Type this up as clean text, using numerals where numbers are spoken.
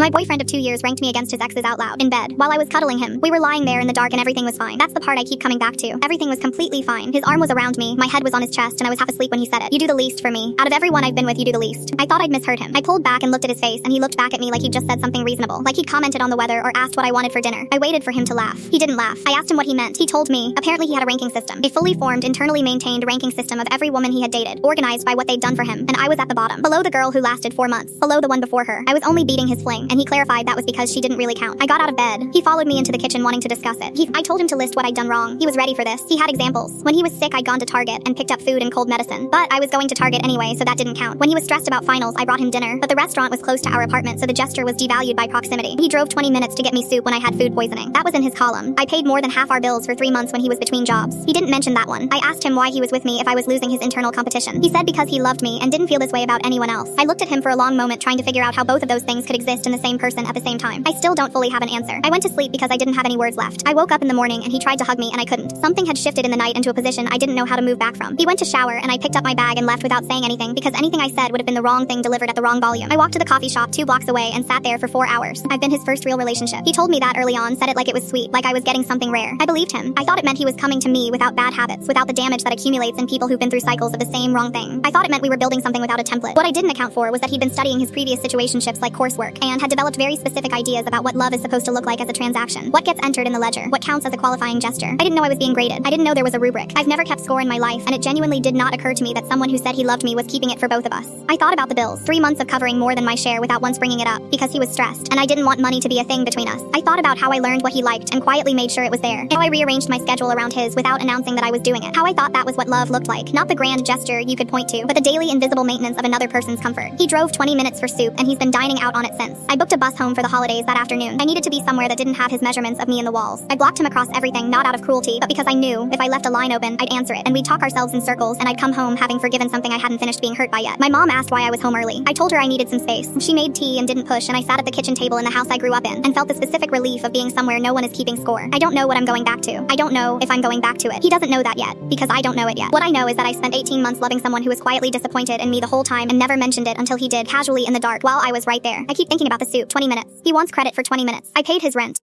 My boyfriend of 2 years ranked me against his exes out loud, in bed, while I was cuddling him. We were lying there in the dark and everything was fine. That's the part I keep coming back to. Everything was completely fine. His arm was around me, my head was on his chest, and I was half asleep when he said it. You do the least for me. Out of everyone I've been with, you do the least. I thought I'd misheard him. I pulled back and looked at his face, and he looked back at me like he'd just said something reasonable. Like he'd commented on the weather or asked what I wanted for dinner. I waited for him to laugh. He didn't laugh. I asked him what he meant. He told me. Apparently he had a ranking system. A fully formed, internally maintained ranking system of every woman he had dated, organized by what they'd done for him, and I was at the bottom. Below the girl who lasted 4 months. Below the one before her. I was only beating his fling, and he clarified that was because she didn't really count. I got out of bed. He followed me into the kitchen wanting to discuss it. I told him to list what I'd done wrong. He was ready for this. He had examples. When he was sick, I'd gone to Target and picked up food and cold medicine. But I was going to Target anyway, so that didn't count. When he was stressed about finals, I brought him dinner, but the restaurant was close to our apartment, so the gesture was devalued by proximity. He drove 20 minutes to get me soup when I had food poisoning. That was in his column. I paid more than half our bills for 3 months when he was between jobs. He didn't mention that one. I asked him why he was with me if I was losing his internal competition. He said because he loved me and didn't feel this way about anyone else. I looked at him for a long moment trying to figure out how both of those things could exist in the same person at the same time. I still don't fully have an answer. I went to sleep because I didn't have any words left. I woke up in the morning and he tried to hug me and I couldn't. Something had shifted in the night into a position I didn't know how to move back from. He went to shower and I picked up my bag and left without saying anything because anything I said would have been the wrong thing delivered at the wrong volume. I walked to the coffee shop 2 blocks away and sat there for 4 hours. I've been his first real relationship. He told me that early on, said it like it was sweet, like I was getting something rare. I believed him. I thought it meant he was coming to me without bad habits, without the damage that accumulates in people who've been through cycles of the same wrong thing. I thought it meant we were building something without a template. What I didn't account for was that he'd been studying his previous situationships like coursework and had developed very specific ideas about what love is supposed to look like as a transaction. What gets entered in the ledger? What counts as a qualifying gesture? I didn't know I was being graded. I didn't know there was a rubric. I've never kept score in my life, and it genuinely did not occur to me that someone who said he loved me was keeping it for both of us. I thought about the bills. 3 months of covering more than my share without once bringing it up, because he was stressed, and I didn't want money to be a thing between us. I thought about how I learned what he liked and quietly made sure it was there. How I rearranged my schedule around his without announcing that I was doing it. How I thought that was what love looked like. Not the grand gesture you could point to, but the daily invisible maintenance of another person's comfort. He drove 20 minutes for soup, and he's been dining out on it since. I booked a bus home for the holidays that afternoon. I needed to be somewhere that didn't have his measurements of me in the walls. I blocked him across everything, not out of cruelty, but because I knew if I left a line open, I'd answer it, and we'd talk ourselves in circles, and I'd come home having forgiven something I hadn't finished being hurt by yet. My mom asked why I was home early. I told her I needed some space. She made tea and didn't push, and I sat at the kitchen table in the house I grew up in, and felt the specific relief of being somewhere no one is keeping score. I don't know what I'm going back to. I don't know if I'm going back to it. He doesn't know that yet, because I don't know it yet. What I know is that I spent 18 months loving someone who was quietly disappointed in me the whole time and never mentioned it until he did, casually in the dark, while I was right there. I keep thinking about the soup. 20 minutes. He wants credit for 20 minutes. I paid his rent.